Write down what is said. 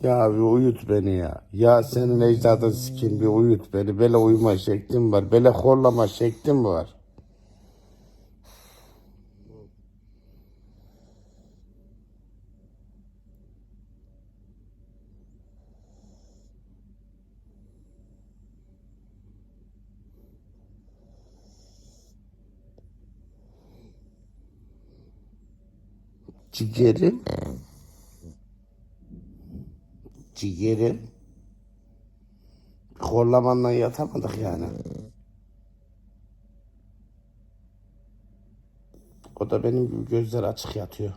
Ya bir uyut beni ya. Ya senin ecdadın sikin bir uyut beni. Böyle uyuma şeklim var. Böyle horlama şeklim var. Ciğerim. Ciğerim. Horlamanla yatamadık yani. O da benim gibi gözler açık yatıyor.